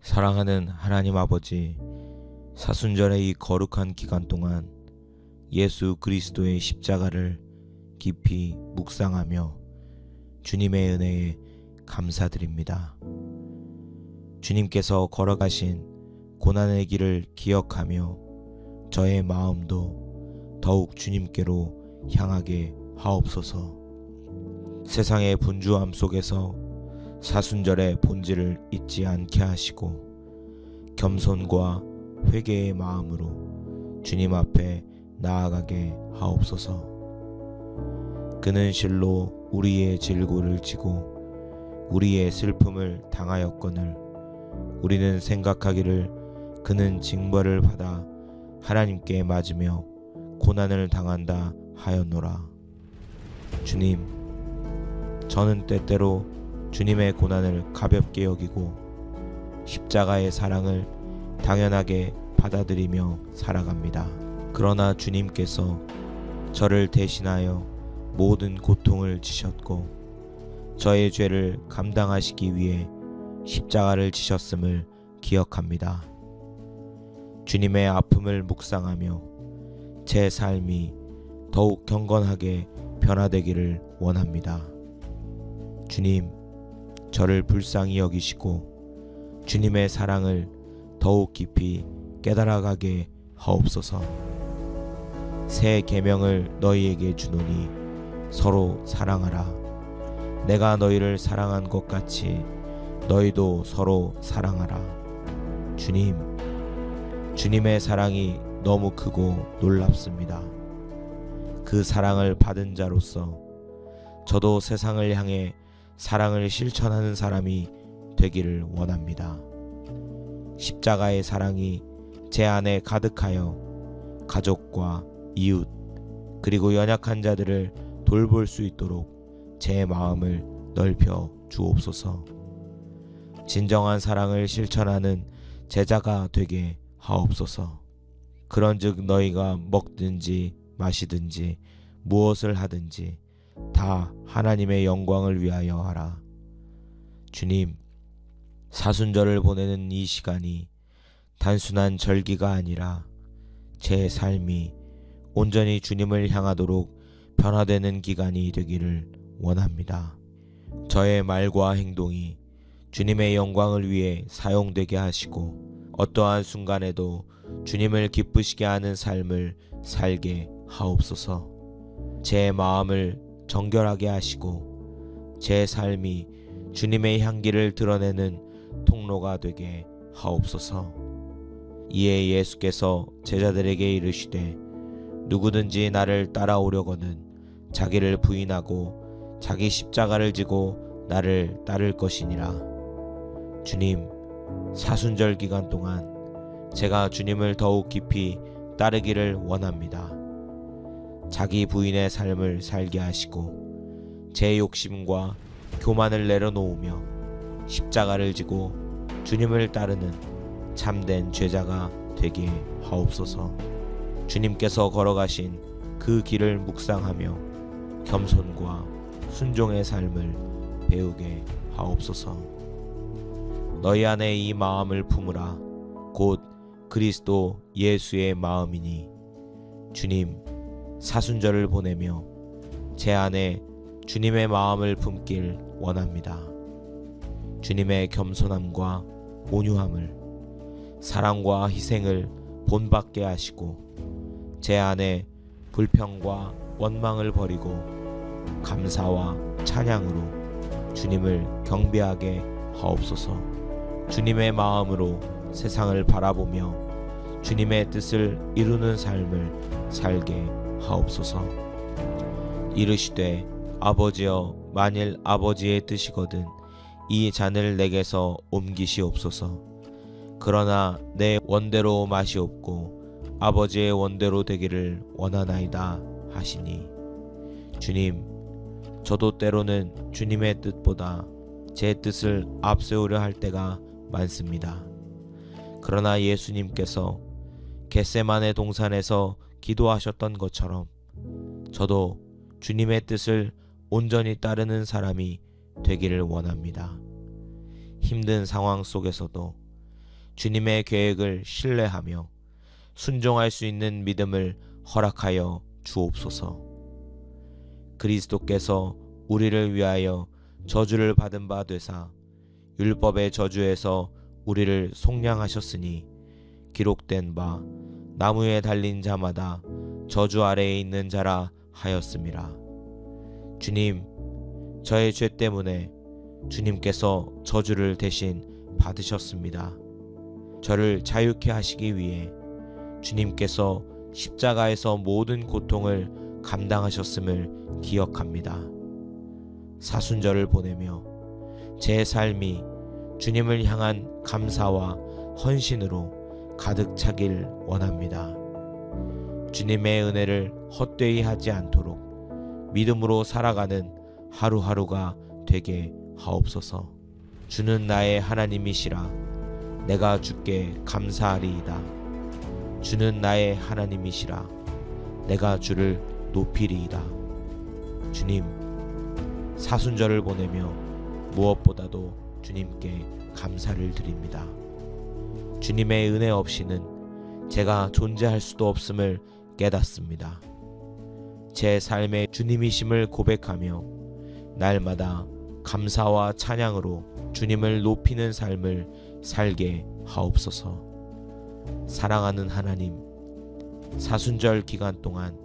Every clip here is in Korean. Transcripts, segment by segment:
사랑하는 하나님 아버지, 사순절의 이 거룩한 기간 동안 예수 그리스도의 십자가를 깊이 묵상하며 주님의 은혜에 감사드립니다. 주님께서 걸어가신 고난의 길을 기억하며 저의 마음도 더욱 주님께로 향하게 하옵소서. 세상의 분주함 속에서 사순절의 본질을 잊지 않게 하시고 겸손과 회개의 마음으로 주님 앞에 나아가게 하옵소서. 그는 실로 우리의 질고를 지고 우리의 슬픔을 당하였거늘 우리는 생각하기를 그는 징벌을 받아 하나님께 맞으며 고난을 당한다 하였노라. 주님, 저는 때때로 주님의 고난을 가볍게 여기고 십자가의 사랑을 당연하게 받아들이며 살아갑니다. 그러나 주님께서 저를 대신하여 모든 고통을 지셨고 저의 죄를 감당하시기 위해 십자가를 지셨음을 기억합니다. 주님의 아픔을 묵상하며 제 삶이 더욱 경건하게 변화되기를 원합니다. 주님, 저를 불쌍히 여기시고 주님의 사랑을 더욱 깊이 깨달아가게 하옵소서. 새 계명을 너희에게 주노니 서로 사랑하라. 내가 너희를 사랑한 것 같이 너희도 서로 사랑하라. 주님, 주님의 사랑이 너무 크고 놀랍습니다. 그 사랑을 받은 자로서 저도 세상을 향해 사랑을 실천하는 사람이 되기를 원합니다. 십자가의 사랑이 제 안에 가득하여 가족과 이웃 그리고 연약한 자들을 돌볼 수 있도록 제 마음을 넓혀 주옵소서. 진정한 사랑을 실천하는 제자가 되게 하옵소서. 그런즉 너희가 먹든지 마시든지 무엇을 하든지 다 하나님의 영광을 위하여 하라. 주님, 사순절을 보내는 이 시간이 단순한 절기가 아니라 제 삶이 온전히 주님을 향하도록 변화되는 기간이 되기를 원합니다. 저의 말과 행동이 주님의 영광을 위해 사용되게 하시고 어떠한 순간에도 주님을 기쁘시게 하는 삶을 살게 하옵소서. 제 마음을 정결하게 하시고 제 삶이 주님의 향기를 드러내는 통로가 되게 하옵소서. 이에 예수께서 제자들에게 이르시되 누구든지 나를 따라오려거든 자기를 부인하고 자기 십자가를 지고 나를 따를 것이니라. 주님, 사순절 기간 동안 제가 주님을 더욱 깊이 따르기를 원합니다. 자기 부인의 삶을 살게 하시고 제 욕심과 교만을 내려놓으며 십자가를 지고 주님을 따르는 참된 제자가 되게 하옵소서. 주님께서 걸어가신 그 길을 묵상하며 겸손과 순종의 삶을 배우게 하옵소서. 너희 안에 이 마음을 품으라. 곧 그리스도 예수의 마음이니 주님, 사순절을 보내며 제 안에 주님의 마음을 품길 원합니다. 주님의 겸손함과 온유함을, 사랑과 희생을 본받게 하시고 제 안에 불평과 원망을 버리고 감사와 찬양으로 주님을 경배하게 하옵소서. 주님의 마음으로 세상을 바라보며 주님의 뜻을 이루는 삶을 살게 하옵소서. 이르시되 아버지여, 만일 아버지의 뜻이거든 이 잔을 내게서 옮기시옵소서. 그러나 내 원대로 마시옵고 아버지의 원대로 되기를 원하나이다 하시니 주님, 저도 때로는 주님의 뜻보다 제 뜻을 앞세우려 할 때가 많습니다. 그러나 예수님께서 겟세마네 동산에서 기도하셨던 것처럼 저도 주님의 뜻을 온전히 따르는 사람이 되기를 원합니다. 힘든 상황 속에서도 주님의 계획을 신뢰하며 순종할 수 있는 믿음을 허락하여 주옵소서. 그리스도께서 우리를 위하여 저주를 받은 바 되사 율법의 저주에서 우리를 속량하셨으니 기록된 바 나무에 달린 자마다 저주 아래에 있는 자라 하였음이라. 주님, 저의 죄 때문에 주님께서 저주를 대신 받으셨습니다. 저를 자유케 하시기 위해 주님께서 십자가에서 모든 고통을 감당하셨음을 기억합니다. 사순절을 보내며 제 삶이 주님을 향한 감사와 헌신으로 가득 차길 원합니다. 주님의 은혜를 헛되이 하지 않도록 믿음으로 살아가는 하루하루가 되게 하옵소서. 주는 나의 하나님이시라 내가 주께 감사하리이다. 주는 나의 하나님이시라 내가 주를 높이리이다. 주님, 사순절을 보내며 무엇보다도 주님께 감사를 드립니다. 주님의 은혜 없이는 제가 존재할 수도 없음을 깨닫습니다. 제 삶의 주님이심을 고백하며 날마다 감사와 찬양으로 주님을 높이는 삶을 살게 하옵소서. 사랑하는 하나님, 사순절 기간 동안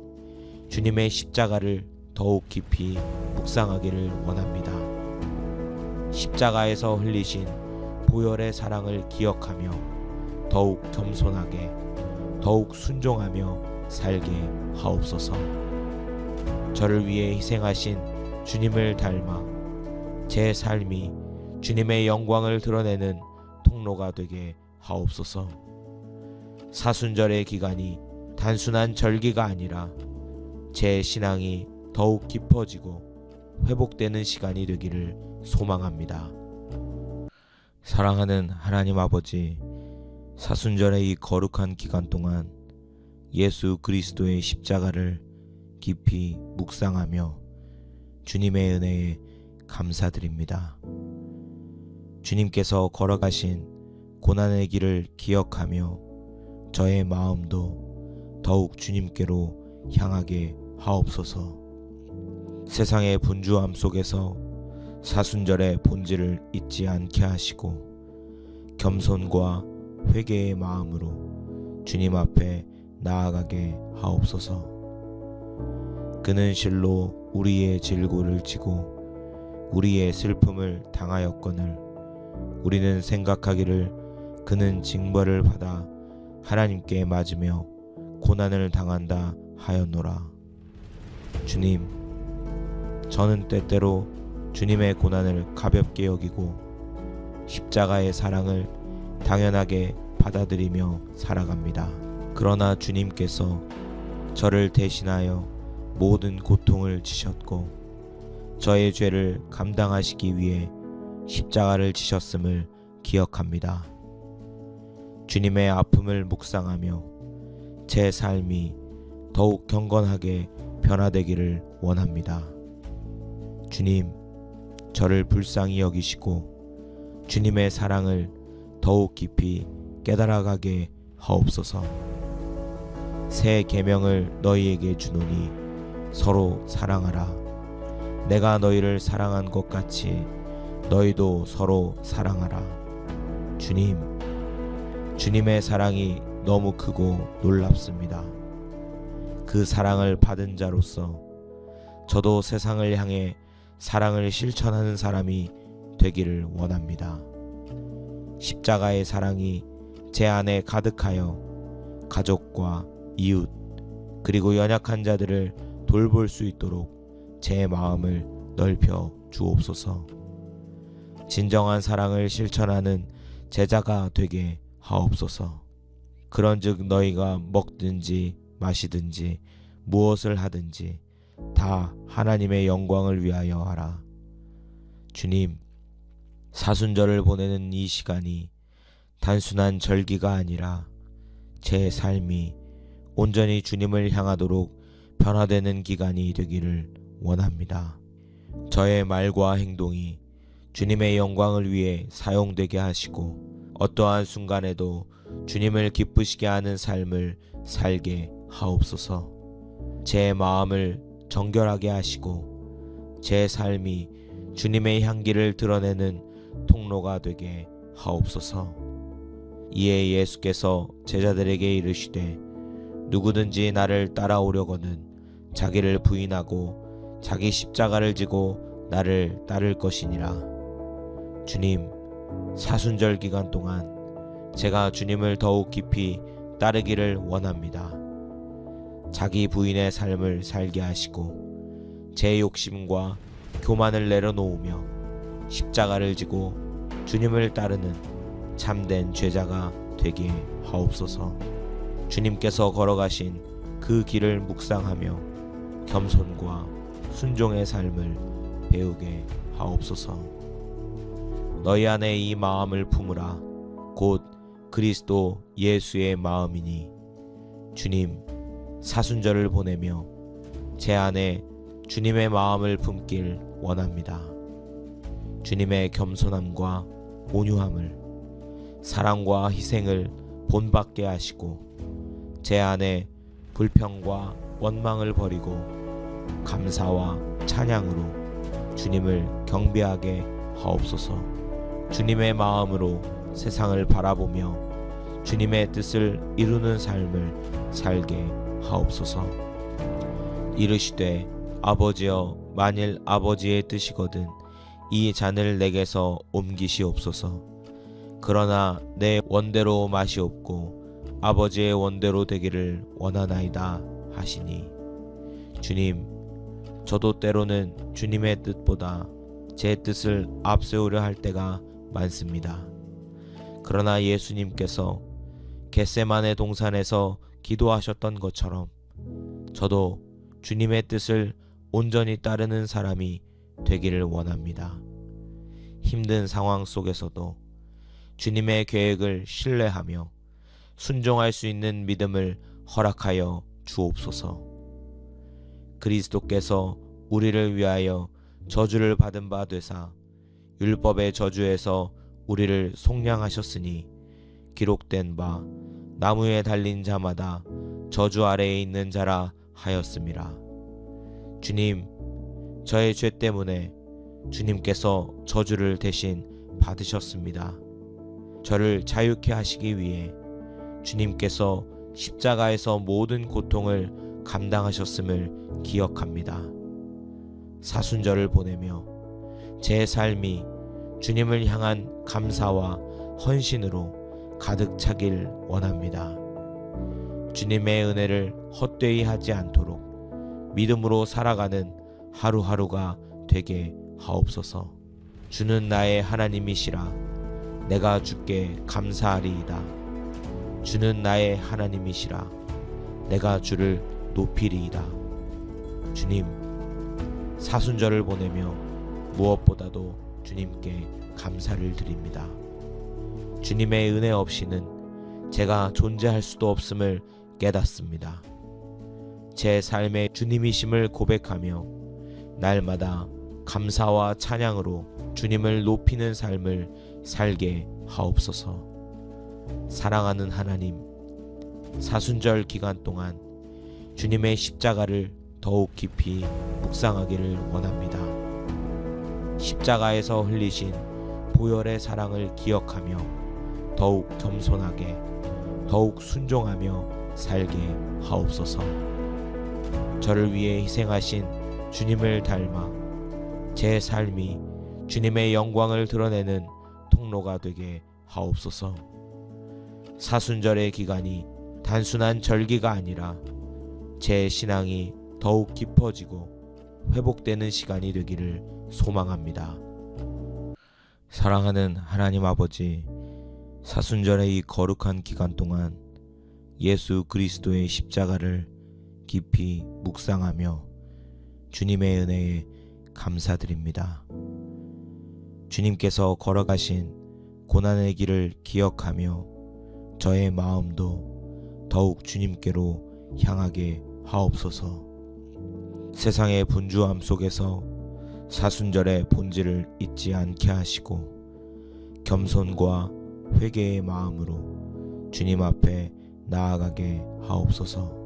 주님의 십자가를 더욱 깊이 묵상하기를 원합니다. 십자가에서 흘리신 보혈의 사랑을 기억하며 더욱 겸손하게, 더욱 순종하며 살게 하옵소서. 저를 위해 희생하신 주님을 닮아 제 삶이 주님의 영광을 드러내는 통로가 되게 하옵소서. 사순절의 기간이 단순한 절기가 아니라 제 신앙이 더욱 깊어지고 회복되는 시간이 되기를 소망합니다. 사랑하는 하나님 아버지, 사순절의 이 거룩한 기간 동안 예수 그리스도의 십자가를 깊이 묵상하며 주님의 은혜에 감사드립니다. 주님께서 걸어가신 고난의 길을 기억하며 저의 마음도 더욱 주님께로 향하게 하옵소서. 세상의 분주함 속에서 사순절의 본질을 잊지 않게 하시고 겸손과 회개의 마음으로 주님 앞에 나아가게 하옵소서. 그는 실로 우리의 질고를 지고 우리의 슬픔을 당하였거늘 우리는 생각하기를 그는 징벌을 받아 하나님께 맞으며 고난을 당한다 하였노라. 주님, 저는 때때로 주님의 고난을 가볍게 여기고 십자가의 사랑을 당연하게 받아들이며 살아갑니다. 그러나 주님께서 저를 대신하여 모든 고통을 지셨고 저의 죄를 감당하시기 위해 십자가를 지셨음을 기억합니다. 주님의 아픔을 묵상하며 제 삶이 더욱 경건하게 변화되기를 원합니다. 주님, 저를 불쌍히 여기시고 주님의 사랑을 더욱 깊이 깨달아가게 하옵소서. 새 계명을 너희에게 주노니 서로 사랑하라. 내가 너희를 사랑한 것 같이 너희도 서로 사랑하라. 주님, 주님의 사랑이 너무 크고 놀랍습니다. 그 사랑을 받은 자로서 저도 세상을 향해 사랑을 실천하는 사람이 되기를 원합니다. 십자가의 사랑이 제 안에 가득하여 가족과 이웃 그리고 연약한 자들을 돌볼 수 있도록 제 마음을 넓혀 주옵소서. 진정한 사랑을 실천하는 제자가 되게 하옵소서. 그런즉 너희가 먹든지 마시든지 무엇을 하든지 다 하나님의 영광을 위하여 하라. 주님, 사순절을 보내는 이 시간이 단순한 절기가 아니라 제 삶이 온전히 주님을 향하도록 변화되는 기간이 되기를 원합니다. 저의 말과 행동이 주님의 영광을 위해 사용되게 하시고 어떠한 순간에도 주님을 기쁘시게 하는 삶을 살게 하옵소서. 제 마음을 정결하게 하시고 제 삶이 주님의 향기를 드러내는 통로가 되게 하옵소서. 이에 예수께서 제자들에게 이르시되 누구든지 나를 따라오려거든 자기를 부인하고 자기 십자가를 지고 나를 따를 것이니라. 주님, 사순절 기간 동안 제가 주님을 더욱 깊이 따르기를 원합니다. 자기 부인의 삶을 살게 하시고 제 욕심과 교만을 내려놓으며 십자가를 지고 주님을 따르는 참된 제자가 되게 하옵소서. 주님께서 걸어가신 그 길을 묵상하며 겸손과 순종의 삶을 배우게 하옵소서. 너희 안에 이 마음을 품으라. 곧 그리스도 예수의 마음이니. 주님, 사순절을 보내며 제 안에 주님의 마음을 품길 원합니다. 주님의 겸손함과 온유함을, 사랑과 희생을 본받게 하시고 제 안에 불평과 원망을 버리고 감사와 찬양으로 주님을 경배하게 하옵소서. 주님의 마음으로 세상을 바라보며 주님의 뜻을 이루는 삶을 살게 하옵소서. 이르시되 아버지여, 만일 아버지의 뜻이거든 이 잔을 내게서 옮기시옵소서. 그러나 내 원대로 마시옵고 아버지의 원대로 되기를 원하나이다 하시니. 주님, 저도 때로는 주님의 뜻보다 제 뜻을 앞세우려 할 때가 많습니다. 그러나 예수님께서 겟세마네 동산에서 기도하셨던 것처럼 저도 주님의 뜻을 온전히 따르는 사람이 되기를 원합니다. 힘든 상황 속에서도 주님의 계획을 신뢰하며 순종할 수 있는 믿음을 허락하여 주옵소서. 그리스도께서 우리를 위하여 저주를 받은 바 되사 율법의 저주에서 우리를 속량하셨으니 기록된 바 나무에 달린 자마다 저주 아래에 있는 자라 하였음이라. 주님, 저의 죄 때문에 주님께서 저주를 대신 받으셨습니다. 저를 자유케 하시기 위해 주님께서 십자가에서 모든 고통을 감당하셨음을 기억합니다. 사순절을 보내며 제 삶이 주님을 향한 감사와 헌신으로 가득 차길 원합니다. 주님의 은혜를 헛되이 하지 않도록 믿음으로 살아가는 하루하루가 되게 하옵소서. 주는 나의 하나님이시라. 내가 주께 감사하리이다. 주는 나의 하나님이시라. 내가 주를 높이리이다. 주님, 사순절을 보내며 무엇보다도 주님께 감사를 드립니다. 주님의 은혜 없이는 제가 존재할 수도 없음을 깨닫습니다. 제 삶의 주님이심을 고백하며 날마다 감사와 찬양으로 주님을 높이는 삶을 살게 하옵소서. 사랑하는 하나님, 사순절 기간 동안 주님의 십자가를 더욱 깊이 묵상하기를 원합니다. 십자가에서 흘리신 보혈의 사랑을 기억하며 더욱 겸손하게, 더욱 순종하며 살게 하옵소서. 저를 위해 희생하신 주님을 닮아 제 삶이 주님의 영광을 드러내는 통로가 되게 하옵소서. 사순절의 기간이 단순한 절기가 아니라 제 신앙이 더욱 깊어지고 회복되는 시간이 되기를 소망합니다. 사랑하는 하나님 아버지, 사순절의 이 거룩한 기간 동안 예수 그리스도의 십자가를 깊이 묵상하며 주님의 은혜에 감사드립니다. 주님께서 걸어가신 고난의 길을 기억하며 저의 마음도 더욱 주님께로 향하게 하옵소서. 세상의 분주함 속에서 사순절의 본질을 잊지 않게 하시고 겸손과 회개의 마음으로 주님 앞에 나아가게 하옵소서.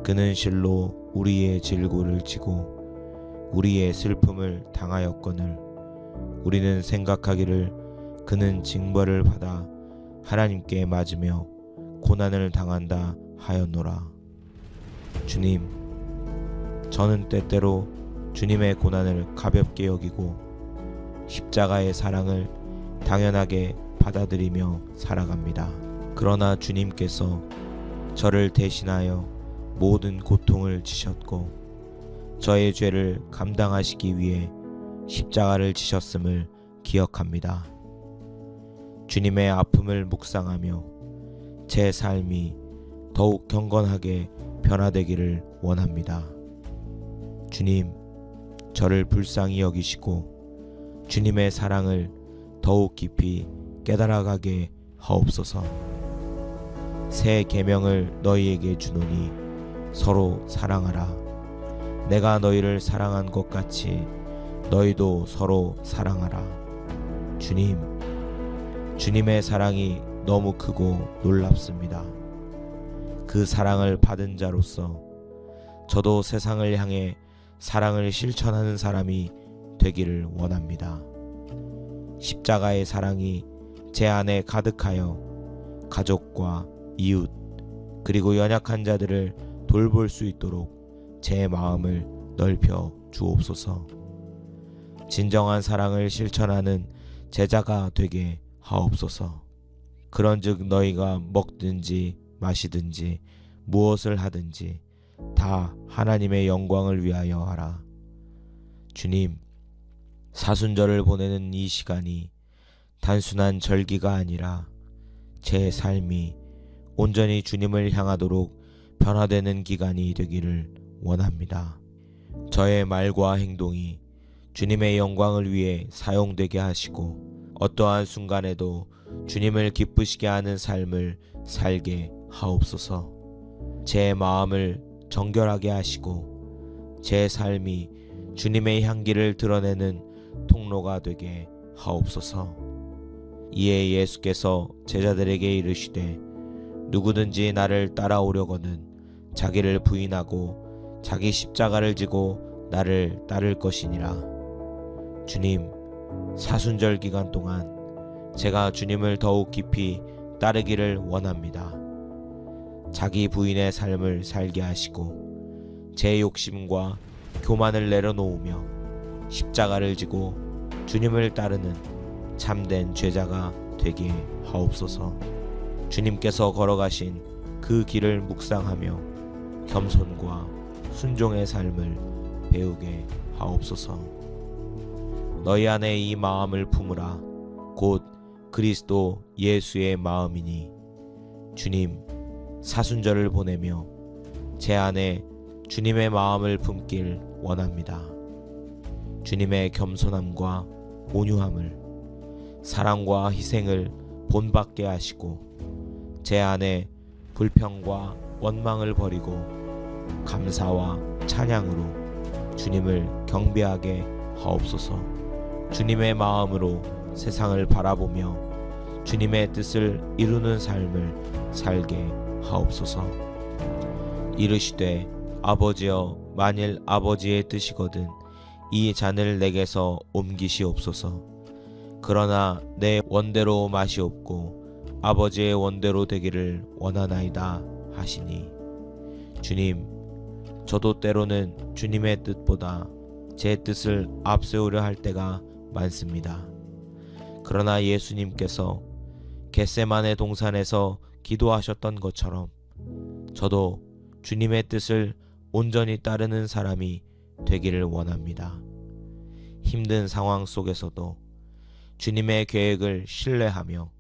그는 실로 우리의 질고를 지고 우리의 슬픔을 당하였거늘 우리는 생각하기를 그는 징벌을 받아 하나님께 맞으며 고난을 당한다 하였노라. 주님, 저는 때때로 주님의 고난을 가볍게 여기고 십자가의 사랑을 당연하게 받아들이며 살아갑니다. 그러나 주님께서 저를 대신하여 모든 고통을 지셨고 저의 죄를 감당하시기 위해 십자가를 지셨음을 기억합니다. 주님의 아픔을 묵상하며 제 삶이 더욱 경건하게 변화되기를 원합니다. 주님, 저를 불쌍히 여기시고 주님의 사랑을 더욱 깊이 깨달아가게 하옵소서. 새 계명을 너희에게 주노니 서로 사랑하라. 내가 너희를 사랑한 것 같이 너희도 서로 사랑하라. 주님, 주님의 사랑이 너무 크고 놀랍습니다. 그 사랑을 받은 자로서 저도 세상을 향해 사랑을 실천하는 사람이 되기를 원합니다. 십자가의 사랑이 제 안에 가득하여 가족과 이웃 그리고 연약한 자들을 돌볼 수 있도록 제 마음을 넓혀 주옵소서. 진정한 사랑을 실천하는 제자가 되게 하옵소서. 그런즉 너희가 먹든지 마시든지 무엇을 하든지 다 하나님의 영광을 위하여 하라. 주님, 사순절을 보내는 이 시간이 단순한 절기가 아니라 제 삶이 온전히 주님을 향하도록 변화되는 기간이 되기를 원합니다. 저의 말과 행동이 주님의 영광을 위해 사용되게 하시고 어떠한 순간에도 주님을 기쁘시게 하는 삶을 살게 하옵소서. 제 마음을 정결하게 하시고 제 삶이 주님의 향기를 드러내는 통로가 되게 하옵소서. 이에 예수께서 제자들에게 이르시되 누구든지 나를 따라오려거든 자기를 부인하고 자기 십자가를 지고 나를 따를 것이니라. 주님, 사순절 기간 동안 제가 주님을 더욱 깊이 따르기를 원합니다. 자기 부인의 삶을 살게 하시고 제 욕심과 교만을 내려놓으며 십자가를 지고 주님을 따르는 참된 제자가 되게 하옵소서. 주님께서 걸어가신 그 길을 묵상하며 겸손과 순종의 삶을 배우게 하옵소서. 너희 안에 이 마음을 품으라. 곧 그리스도 예수의 마음이니 주님, 사순절을 보내며 제 안에 주님의 마음을 품길 원합니다. 주님의 겸손함과 온유함을, 사랑과 희생을 본받게 하시고 제 안에 불평과 원망을 버리고 감사와 찬양으로 주님을 경배하게 하옵소서. 주님의 마음으로 세상을 바라보며 주님의 뜻을 이루는 삶을 살게 하옵소서. 이르시되 아버지여, 만일 아버지의 뜻이거든 이 잔을 내게서 옮기시옵소서. 그러나 내 원대로 마시옵고 아버지의 원대로 되기를 원하나이다 하시니 주님, 저도 때로는 주님의 뜻보다 제 뜻을 앞세우려 할 때가 많습니다. 그러나 예수님께서 겟세마네 동산에서 기도하셨던 것처럼 저도 주님의 뜻을 온전히 따르는 사람이 되기를 원합니다. 힘든 상황 속에서도 주님의 계획을 신뢰하며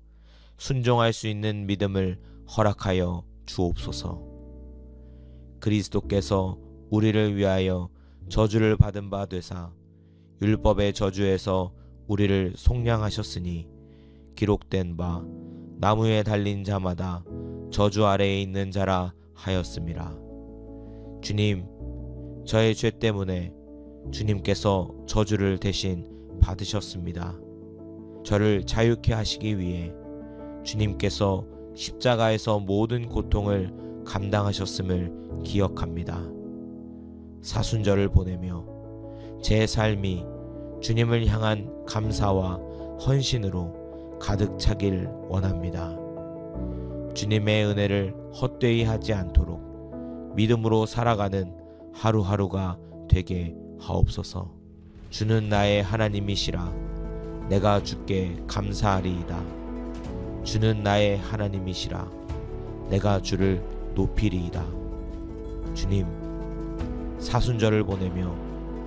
순종할 수 있는 믿음을 허락하여 주옵소서. 그리스도께서 우리를 위하여 저주를 받은 바 되사 율법의 저주에서 우리를 속량하셨으니 기록된 바 나무에 달린 자마다 저주 아래에 있는 자라 하였음이라. 주님, 저의 죄 때문에 주님께서 저주를 대신 받으셨습니다. 저를 자유케 하시기 위해 주님께서 십자가에서 모든 고통을 감당하셨음을 기억합니다. 사순절을 보내며 제 삶이 주님을 향한 감사와 헌신으로 가득 차길 원합니다. 주님의 은혜를 헛되이 하지 않도록 믿음으로 살아가는 하루하루가 되게 하옵소서. 주는 나의 하나님이시라 내가 주께 감사하리이다. 주는 나의 하나님이시라 내가 주를 높이리이다. 주님, 사순절을 보내며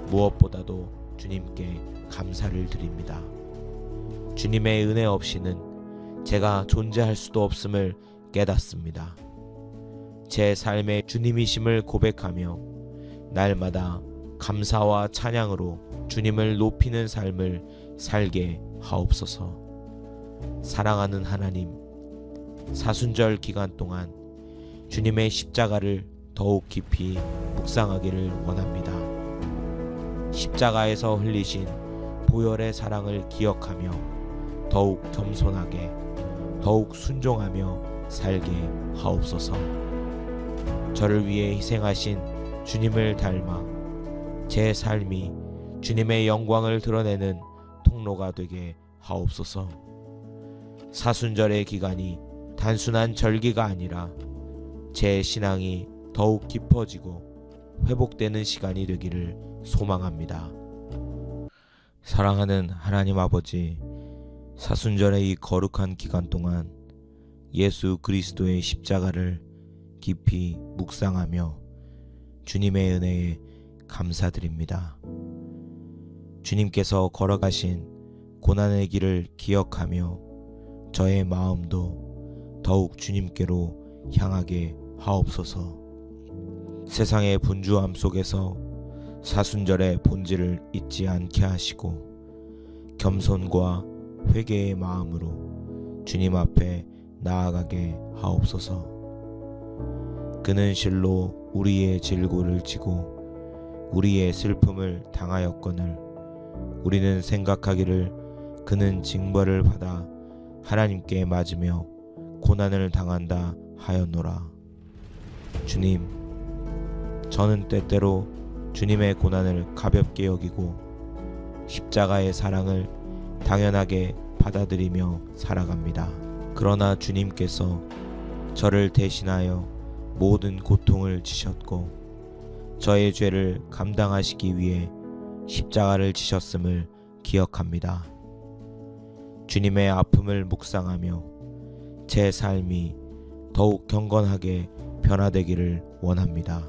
무엇보다도 주님께 감사를 드립니다. 주님의 은혜 없이는 제가 존재할 수도 없음을 깨닫습니다. 제 삶의 주님이심을 고백하며 날마다 감사와 찬양으로 주님을 높이는 삶을 살게 하옵소서. 사랑하는 하나님, 사순절 기간 동안 주님의 십자가를 더욱 깊이 묵상하기를 원합니다. 십자가에서 흘리신 보혈의 사랑을 기억하며 더욱 겸손하게, 더욱 순종하며 살게 하옵소서. 저를 위해 희생하신 주님을 닮아 제 삶이 주님의 영광을 드러내는 통로가 되게 하옵소서. 사순절의 기간이 단순한 절기가 아니라 제 신앙이 더욱 깊어지고 회복되는 시간이 되기를 소망합니다. 사랑하는 하나님 아버지, 사순절의 이 거룩한 기간 동안 예수 그리스도의 십자가를 깊이 묵상하며 주님의 은혜에 감사드립니다. 주님께서 걸어가신 고난의 길을 기억하며 저의 마음도 더욱 주님께로 향하게 하옵소서. 세상의 분주함 속에서 사순절의 본질을 잊지 않게 하시고 겸손과 회개의 마음으로 주님 앞에 나아가게 하옵소서. 그는 실로 우리의 질고를 지고 우리의 슬픔을 당하였거늘 우리는 생각하기를 그는 징벌을 받아 하나님께 맞으며 고난을 당한다 하였노라. 주님, 저는 때때로 주님의 고난을 가볍게 여기고 십자가의 사랑을 당연하게 받아들이며 살아갑니다. 그러나 주님께서 저를 대신하여 모든 고통을 지셨고 저의 죄를 감당하시기 위해 십자가를 지셨음을 기억합니다. 주님의 아픔을 묵상하며 제 삶이 더욱 경건하게 변화되기를 원합니다.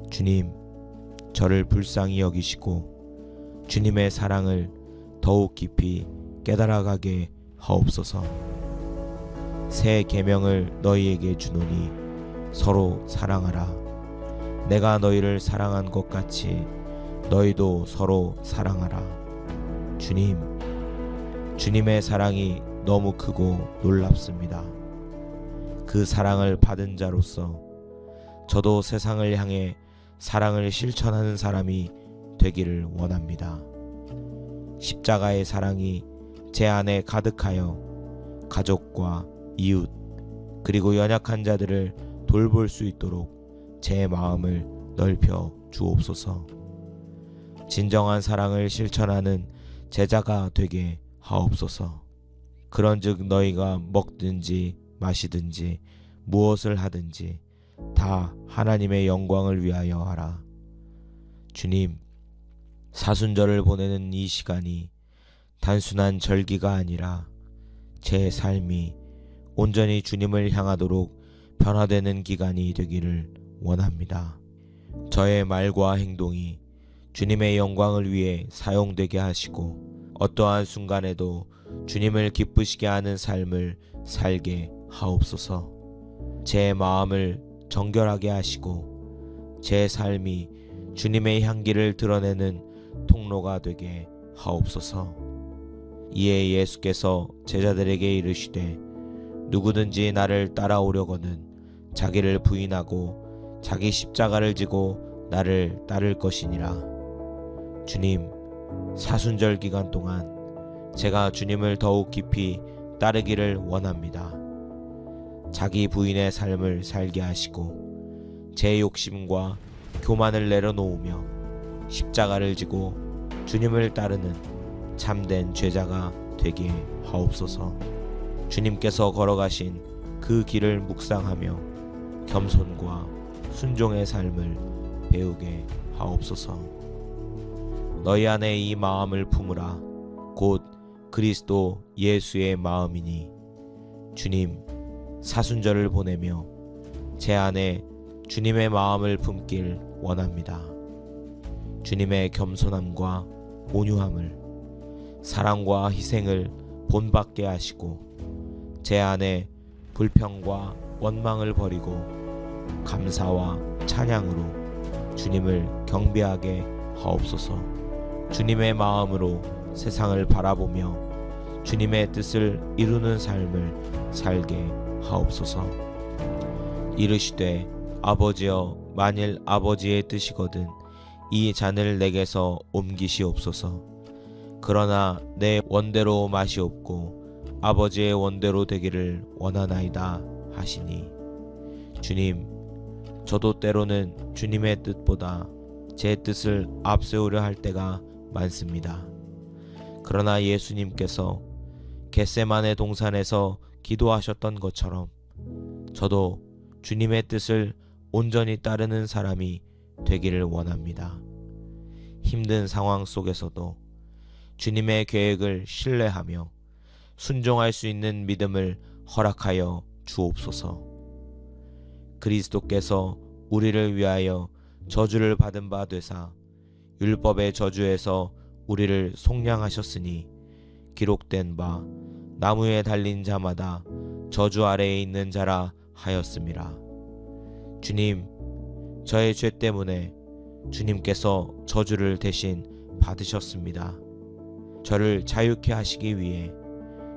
주님, 저를 불쌍히 여기시고 주님의 사랑을 더욱 깊이 깨달아가게 하옵소서. 새 계명을 너희에게 주노니 서로 사랑하라. 내가 너희를 사랑한 것 같이 너희도 서로 사랑하라. 주님, 주님의 사랑이 너무 크고 놀랍습니다. 그 사랑을 받은 자로서 저도 세상을 향해 사랑을 실천하는 사람이 되기를 원합니다. 십자가의 사랑이 제 안에 가득하여 가족과 이웃 그리고 연약한 자들을 돌볼 수 있도록 제 마음을 넓혀 주옵소서. 진정한 사랑을 실천하는 제자가 되게 하옵소서. 그런즉 너희가 먹든지 마시든지 무엇을 하든지 다 하나님의 영광을 위하여 하라. 주님, 사순절을 보내는 이 시간이 단순한 절기가 아니라 제 삶이 온전히 주님을 향하도록 변화되는 기간이 되기를 원합니다. 저의 말과 행동이 주님의 영광을 위해 사용되게 하시고 어떠한 순간에도 주님을 기쁘시게 하는 삶을 살게 하옵소서. 제 마음을 정결하게 하시고 제 삶이 주님의 향기를 드러내는 통로가 되게 하옵소서. 이에 예수께서 제자들에게 이르시되 누구든지 나를 따라오려거든 자기를 부인하고 자기 십자가를 지고 나를 따를 것이니라. 주님, 사순절 기간 동안 제가 주님을 더욱 깊이 따르기를 원합니다. 자기 부인의 삶을 살게 하시고 제 욕심과 교만을 내려놓으며 십자가를 지고 주님을 따르는 참된 제자가 되게 하옵소서. 주님께서 걸어가신 그 길을 묵상하며 겸손과 순종의 삶을 배우게 하옵소서. 너희 안에 이 마음을 품으라. 곧 그리스도 예수의 마음이니 주님 사순절을 보내며 제 안에 주님의 마음을 품길 원합니다. 주님의 겸손함과 온유함을, 사랑과 희생을 본받게 하시고 제 안에 불평과 원망을 버리고 감사와 찬양으로 주님을 경배하게 하옵소서. 주님의 마음으로 세상을 바라보며 주님의 뜻을 이루는 삶을 살게 하옵소서. 이르시되 아버지여, 만일 아버지의 뜻이거든 이 잔을 내게서 옮기시옵소서. 그러나 내 원대로 마시옵고 아버지의 원대로 되기를 원하나이다 하시니, 주님, 저도 때로는 주님의 뜻보다 제 뜻을 앞세우려 할 때가 많습니다. 그러나 예수님께서 겟세마네 동산에서 기도하셨던 것처럼 저도 주님의 뜻을 온전히 따르는 사람이 되기를 원합니다. 힘든 상황 속에서도 주님의 계획을 신뢰하며 순종할 수 있는 믿음을 허락하여 주옵소서. 그리스도께서 우리를 위하여 저주를 받은 바 되사 율법의 저주에서 우리를 속량하셨으니 기록된 바 나무에 달린 자마다 저주 아래에 있는 자라 하였음이라. 주님, 저의 죄 때문에 주님께서 저주를 대신 받으셨습니다. 저를 자유케 하시기 위해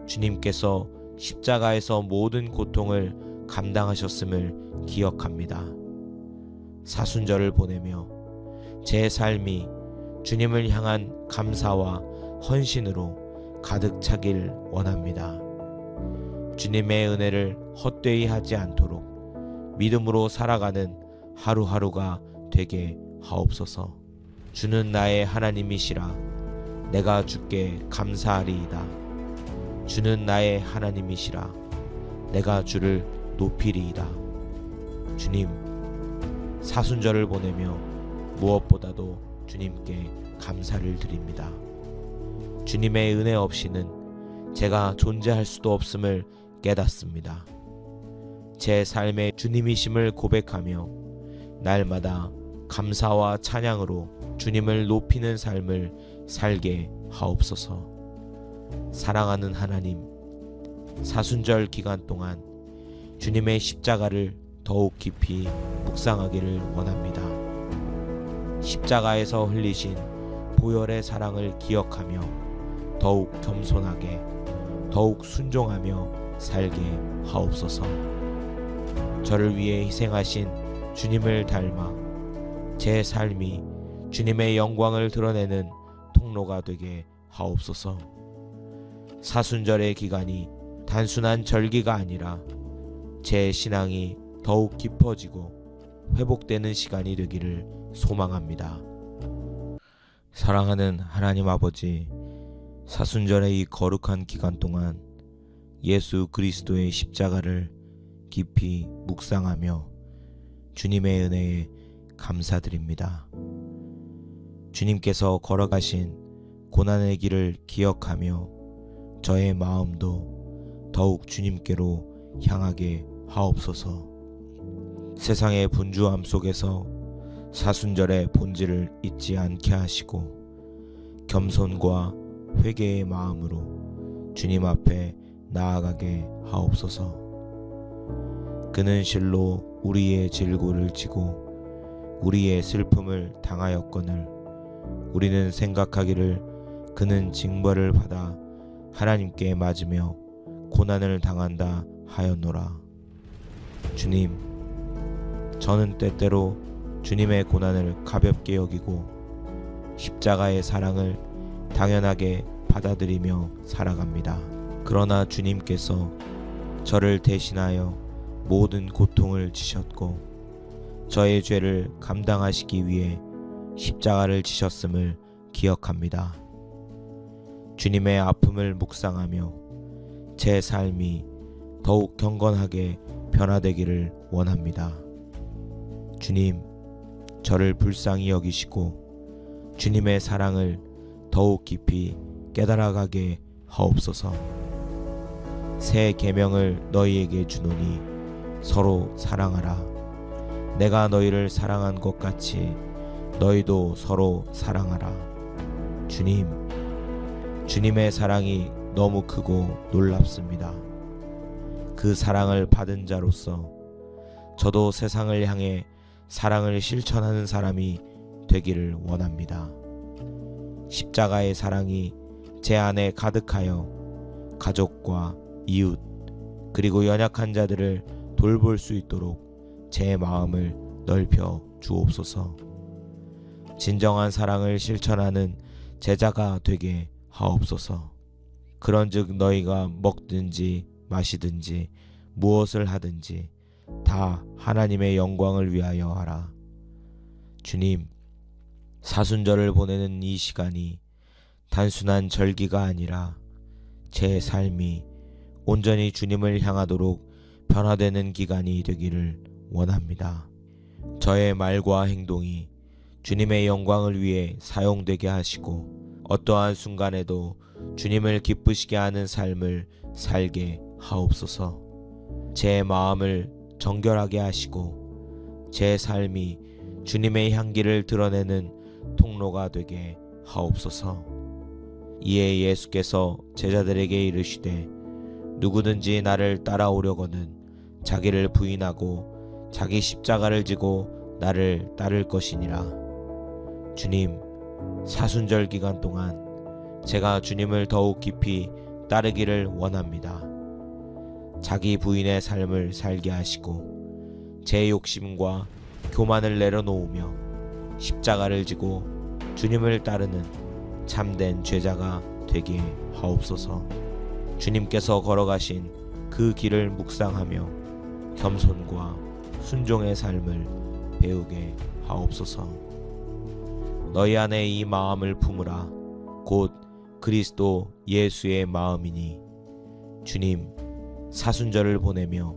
주님께서 십자가에서 모든 고통을 감당하셨음을 기억합니다. 사순절을 보내며 제 삶이 주님을 향한 감사와 헌신으로 가득 차길 원합니다. 주님의 은혜를 헛되이 하지 않도록 믿음으로 살아가는 하루하루가 되게 하옵소서. 주는 나의 하나님이시라. 내가 주께 감사하리이다. 주는 나의 하나님이시라. 내가 주를 높이리이다. 주님, 사순절을 보내며 무엇보다도 주님께 감사를 드립니다. 주님의 은혜 없이는 제가 존재할 수도 없음을 깨닫습니다. 제 삶의 주님이심을 고백하며 날마다 감사와 찬양으로 주님을 높이는 삶을 살게 하옵소서. 사랑하는 하나님, 사순절 기간 동안 주님의 십자가를 더욱 깊이 묵상하기를 원합니다. 십자가에서 흘리신 보혈의 사랑을 기억하며 더욱 겸손하게, 더욱 순종하며 살게 하옵소서. 저를 위해 희생하신 주님을 닮아 제 삶이 주님의 영광을 드러내는 통로가 되게 하옵소서. 사순절의 기간이 단순한 절기가 아니라 제 신앙이 더욱 깊어지고 회복되는 시간이 되기를 소망합니다. 사랑하는 하나님 아버지, 사순절의 이 거룩한 기간 동안 예수 그리스도의 십자가를 깊이 묵상하며 주님의 은혜에 감사드립니다. 주님께서 걸어가신 고난의 길을 기억하며 저의 마음도 더욱 주님께로 향하게 하옵소서. 세상의 분주함 속에서 사순절의 본질을 잊지 않게 하시고 겸손과 회개의 마음으로 주님 앞에 나아가게 하옵소서. 그는 실로 우리의 질고를 지고 우리의 슬픔을 당하였거늘 우리는 생각하기를 그는 징벌을 받아 하나님께 맞으며 고난을 당한다 하였노라. 주님, 저는 때때로 주님의 고난을 가볍게 여기고 십자가의 사랑을 당연하게 받아들이며 살아갑니다. 그러나 주님께서 저를 대신하여 모든 고통을 지셨고 저의 죄를 감당하시기 위해 십자가를 지셨음을 기억합니다. 주님의 아픔을 묵상하며 제 삶이 더욱 경건하게 변화되기를 원합니다. 주님, 저를 불쌍히 여기시고 주님의 사랑을 더욱 깊이 깨달아가게 하옵소서. 새 계명을 너희에게 주노니 서로 사랑하라. 내가 너희를 사랑한 것 같이 너희도 서로 사랑하라. 주님의 사랑이 너무 크고 놀랍습니다. 그 사랑을 받은 자로서 저도 세상을 향해 사랑을 실천하는 사람이 되기를 원합니다. 십자가의 사랑이 제 안에 가득하여 가족과 이웃 그리고 연약한 자들을 돌볼 수 있도록 제 마음을 넓혀 주옵소서. 진정한 사랑을 실천하는 제자가 되게 하옵소서. 그런즉 너희가 먹든지 마시든지 무엇을 하든지 다 하나님의 영광을 위하여 하라. 주님, 사순절을 보내는 이 시간이 단순한 절기가 아니라 제 삶이 온전히 주님을 향하도록 변화되는 기간이 되기를 원합니다. 저의 말과 행동이 주님의 영광을 위해 사용되게 하시고 어떠한 순간에도 주님을 기쁘시게 하는 삶을 살게 하옵소서. 제 마음을 정결하게 하시고 제 삶이 주님의 향기를 드러내는 통로가 되게 하옵소서. 이에 예수께서 제자들에게 이르시되 누구든지 나를 따라오려거든 자기를 부인하고 자기 십자가를 지고 나를 따를 것이니라. 주님, 사순절 기간 동안 제가 주님을 더욱 깊이 따르기를 원합니다. 자기 부인의 삶을 살게 하시고 제 욕심과 교만을 내려놓으며 십자가를 지고 주님을 따르는 참된 제자가 되게 하옵소서. 주님께서 걸어가신 그 길을 묵상하며 겸손과 순종의 삶을 배우게 하옵소서. 너희 안에 이 마음을 품으라. 곧 그리스도 예수의 마음이니. 주님, 사순절을 보내며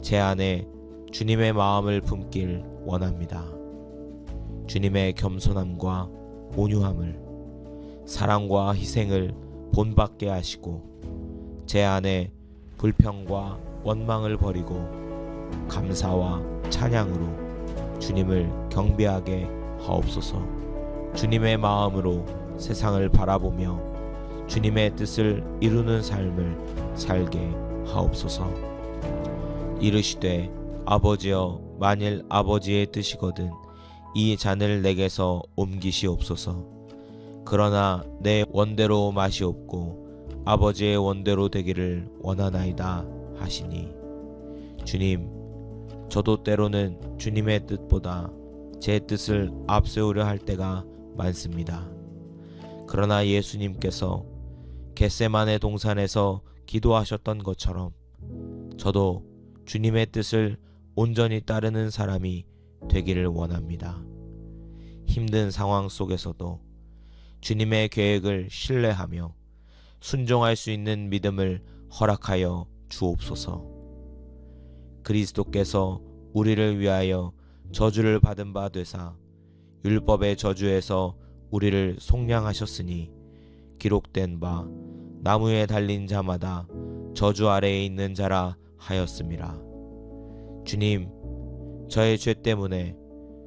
제 안에 주님의 마음을 품길 원합니다. 주님의 겸손함과 온유함을, 사랑과 희생을 본받게 하시고 제 안에 불평과 원망을 버리고 감사와 찬양으로 주님을 경배하게 하옵소서. 주님의 마음으로 세상을 바라보며 주님의 뜻을 이루는 삶을 살게 하옵소서. 이르시되 아버지여, 만일 아버지의 뜻이거든 이 잔을 내게서 옮기시옵소서. 그러나 내 원대로 마시옵고 아버지의 원대로 되기를 원하나이다 하시니. 주님, 저도 때로는 주님의 뜻보다 제 뜻을 앞세우려 할 때가 많습니다. 그러나 예수님께서 겟세마네 동산에서 기도하셨던 것처럼 저도 주님의 뜻을 온전히 따르는 사람이 되기를 원합니다. 힘든 상황 속에서도 주님의 계획을 신뢰하며 순종할 수 있는 믿음을 허락하여 주옵소서. 그리스도께서 우리를 위하여 저주를 받은 바 되사 율법의 저주에서 우리를 속량하셨으니 기록된 바 나무에 달린 자마다 저주 아래에 있는 자라 하였음이라. 주님, 저의 죄 때문에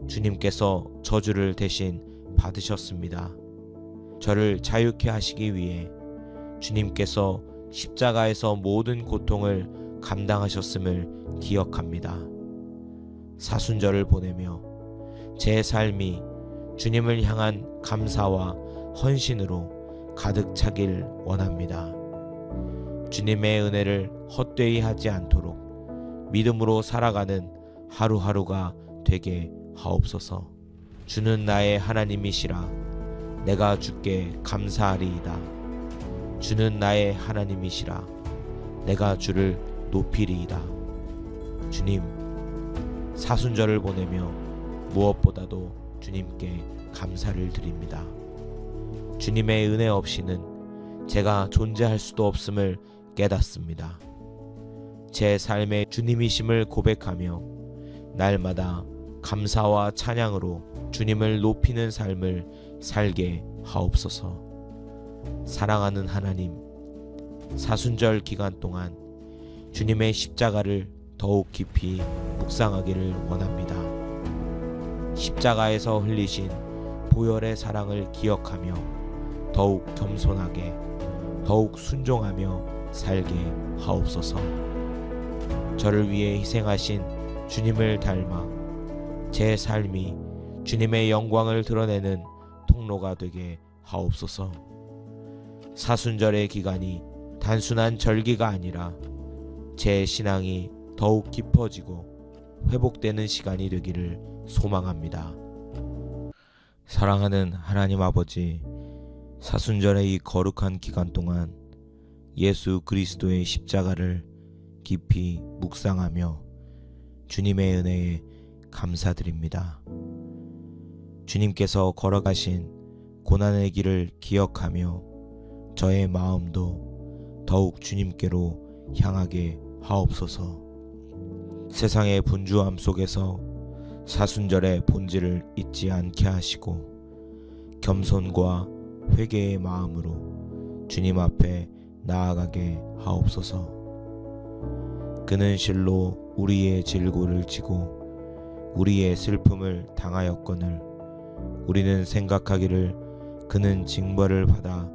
주님께서 저주를 대신 받으셨습니다. 저를 자유케 하시기 위해 주님께서 십자가에서 모든 고통을 감당하셨음을 기억합니다. 사순절을 보내며 제 삶이 주님을 향한 감사와 헌신으로 가득 차길 원합니다. 주님의 은혜를 헛되이 하지 않도록 믿음으로 살아가는 하루하루가 되게 하옵소서. 주는 나의 하나님이시라. 내가 주께 감사하리이다. 주는 나의 하나님이시라. 내가 주를 높이리이다. 주님, 사순절을 보내며 무엇보다도 주님께 감사를 드립니다. 주님의 은혜 없이는 제가 존재할 수도 없음을 깨닫습니다. 제 삶의 주님이심을 고백하며 날마다 감사와 찬양으로 주님을 높이는 삶을 살게 하옵소서. 사랑하는 하나님, 사순절 기간 동안 주님의 십자가를 더욱 깊이 묵상하기를 원합니다. 십자가에서 흘리신 보혈의 사랑을 기억하며 더욱 겸손하게, 더욱 순종하며 살게 하옵소서. 저를 위해 희생하신 주님을 닮아 제 삶이 주님의 영광을 드러내는 통로가 되게 하옵소서. 사순절의 기간이 단순한 절기가 아니라 제 신앙이 더욱 깊어지고 회복되는 시간이 되기를 소망합니다. 사랑하는 하나님 아버지, 사순절의 이 거룩한 기간 동안 예수 그리스도의 십자가를 깊이 묵상하며 주님의 은혜에 감사드립니다. 주님께서 걸어가신 고난의 길을 기억하며 저의 마음도 더욱 주님께로 향하게 하옵소서. 세상의 분주함 속에서 사순절의 본질을 잊지 않게 하시고 겸손과 회개의 마음으로 주님 앞에 나아가게 하옵소서. 그는 실로 우리의 질고를 지고 우리의 슬픔을 당하였거늘 우리는 생각하기를 그는 징벌을 받아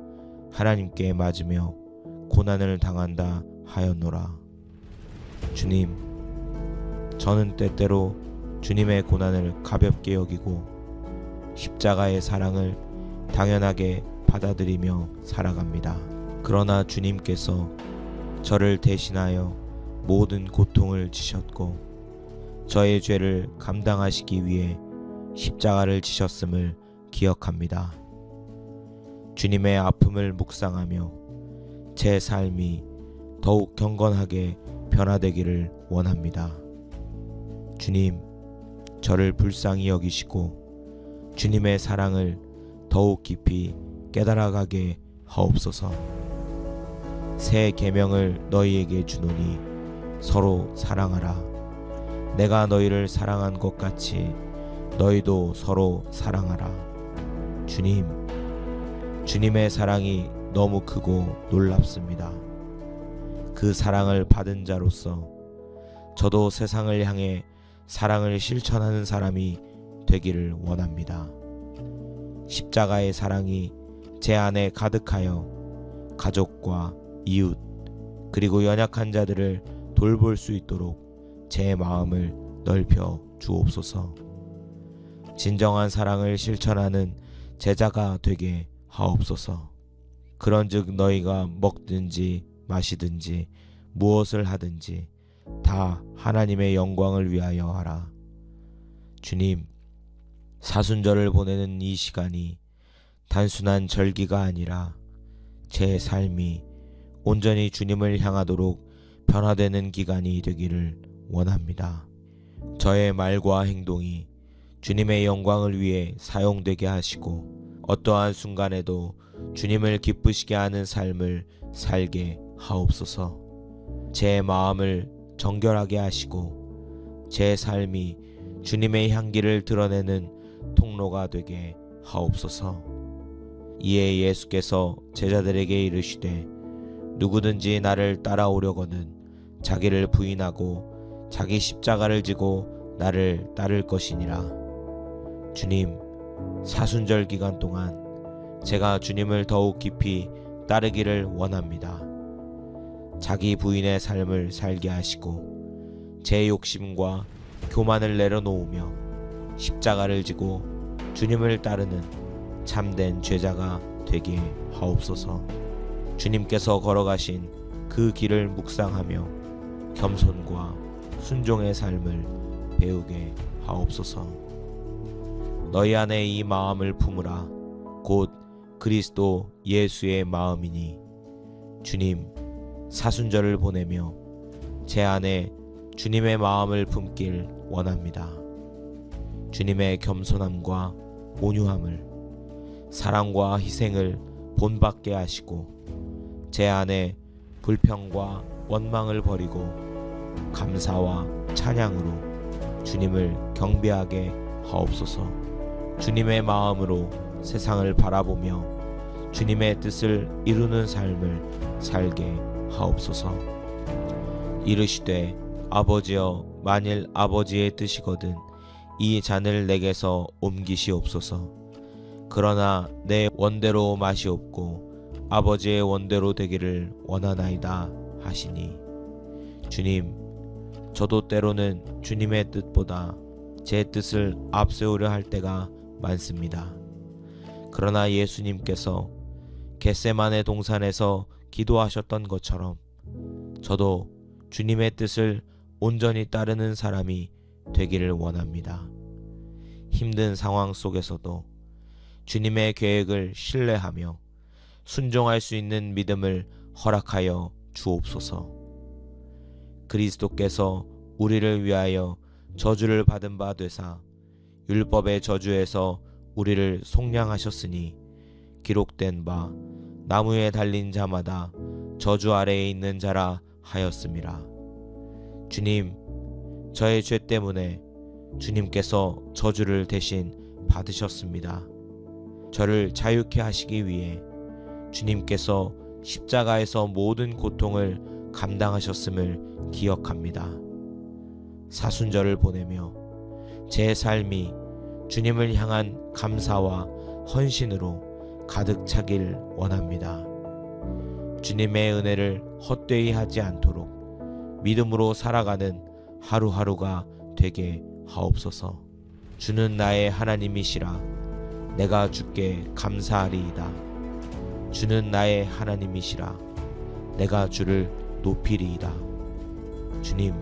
하나님께 맞으며 고난을 당한다 하였노라. 주님, 저는 때때로 주님의 고난을 가볍게 여기고 십자가의 사랑을 당연하게 받아들이며 살아갑니다. 그러나 주님께서 저를 대신하여 모든 고통을 지셨고 저의 죄를 감당하시기 위해 십자가를 지셨음을 기억합니다. 주님의 아픔을 묵상하며 제 삶이 더욱 경건하게 변화되기를 원합니다. 주님, 저를 불쌍히 여기시고 주님의 사랑을 더욱 깊이 깨달아가게 하옵소서. 새 계명을 너희에게 주노니 서로 사랑하라. 내가 너희를 사랑한 것 같이 너희도 서로 사랑하라. 주님, 주님의 사랑이 너무 크고 놀랍습니다. 그 사랑을 받은 자로서 저도 세상을 향해 사랑을 실천하는 사람이 되기를 원합니다. 십자가의 사랑이 제 안에 가득하여 가족과 이웃 그리고 연약한 자들을 돌볼 수 있도록 제 마음을 넓혀 주옵소서. 진정한 사랑을 실천하는 제자가 되게 하옵소서. 그런즉 너희가 먹든지 마시든지 무엇을 하든지 다 하나님의 영광을 위하여 하라. 주님, 사순절을 보내는 이 시간이 단순한 절기가 아니라 제 삶이 온전히 주님을 향하도록 변화되는 기간이 되기를 원합니다. 저의 말과 행동이 주님의 영광을 위해 사용되게 하시고 어떠한 순간에도 주님을 기쁘시게 하는 삶을 살게 하옵소서. 제 마음을 정결하게 하시고 제 삶이 주님의 향기를 드러내는 통로가 되게 하옵소서. 이에 예수께서 제자들에게 이르시되 누구든지 나를 따라오려거든 자기를 부인하고 자기 십자가를 지고 나를 따를 것이니라. 주님, 사순절 기간 동안 제가 주님을 더욱 깊이 따르기를 원합니다. 자기 부인의 삶을 살게 하시고 제 욕심과 교만을 내려놓으며 십자가를 지고 주님을 따르는 참된 제자가 되게 하옵소서. 주님께서 걸어가신 그 길을 묵상하며 겸손과 순종의 삶을 배우게 하옵소서. 너희 안에 이 마음을 품으라. 곧 그리스도 예수의 마음이니 주님, 사순절을 보내며 제 안에 주님의 마음을 품길 원합니다. 주님의 겸손함과 온유함을, 사랑과 희생을 본받게 하시고 제 안에 불평과 원망을 버리고 감사와 찬양으로 주님을 경배하게 하옵소서. 주님의 마음으로 세상을 바라보며 주님의 뜻을 이루는 삶을 살게 하옵소서. 이르시되 아버지여, 만일 아버지의 뜻이거든 이 잔을 내게서 옮기시옵소서. 그러나 내 원대로 마시옵고 아버지의 원대로 되기를 원하나이다 하시니, 주님, 저도 때로는 주님의 뜻보다 제 뜻을 앞세우려 할 때가 많습니다. 그러나 예수님께서 겟세마네 동산에서 기도하셨던 것처럼 저도 주님의 뜻을 온전히 따르는 사람이 되기를 원합니다. 힘든 상황 속에서도 주님의 계획을 신뢰하며 순종할 수 있는 믿음을 허락하여 주옵소서. 그리스도께서 우리를 위하여 저주를 받은 바 되사 율법의 저주에서 우리를 속량하셨으니 기록된 바 나무에 달린 자마다 저주 아래에 있는 자라 하였음이라. 주님, 저의 죄 때문에 주님께서 저주를 대신 받으셨습니다. 저를 자유케 하시기 위해 주님께서 십자가에서 모든 고통을 감당하셨음을 기억합니다. 사순절을 보내며 제 삶이 주님을 향한 감사와 헌신으로 가득 차길 원합니다. 주님의 은혜를 헛되이 하지 않도록 믿음으로 살아가는 하루하루가 되게 하옵소서. 주는 나의 하나님이시라 내가 주께 감사하리이다. 주는 나의 하나님이시라 내가 주를 높이리이다. 주님,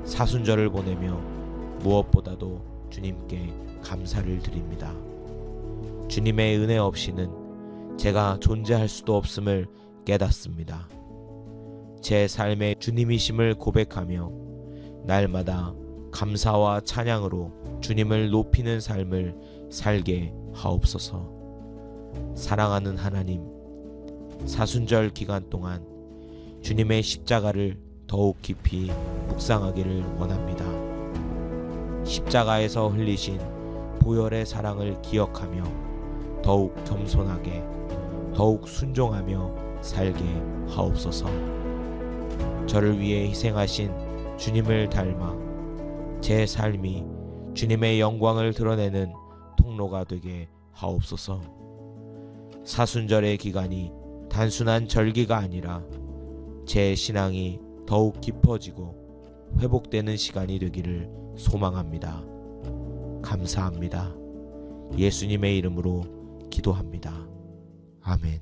사순절을 보내며 무엇보다도 주님께 감사를 드립니다. 주님의 은혜 없이는 제가 존재할 수도 없음을 깨닫습니다. 제 삶의 주님이심을 고백하며 날마다 감사와 찬양으로 주님을 높이는 삶을 살게 하옵소서. 사랑하는 하나님, 사순절 기간 동안 주님의 십자가를 더욱 깊이 묵상하기를 원합니다. 십자가에서 흘리신 보혈의 사랑을 기억하며 더욱 겸손하게, 더욱 순종하며 살게 하옵소서. 저를 위해 희생하신 주님을 닮아 제 삶이 주님의 영광을 드러내는 통로가 되게 하옵소서. 사순절의 기간이 단순한 절기가 아니라 제 신앙이 더욱 깊어지고 회복되는 시간이 되기를 소망합니다. 감사합니다. 예수님의 이름으로 기도합니다. 아멘.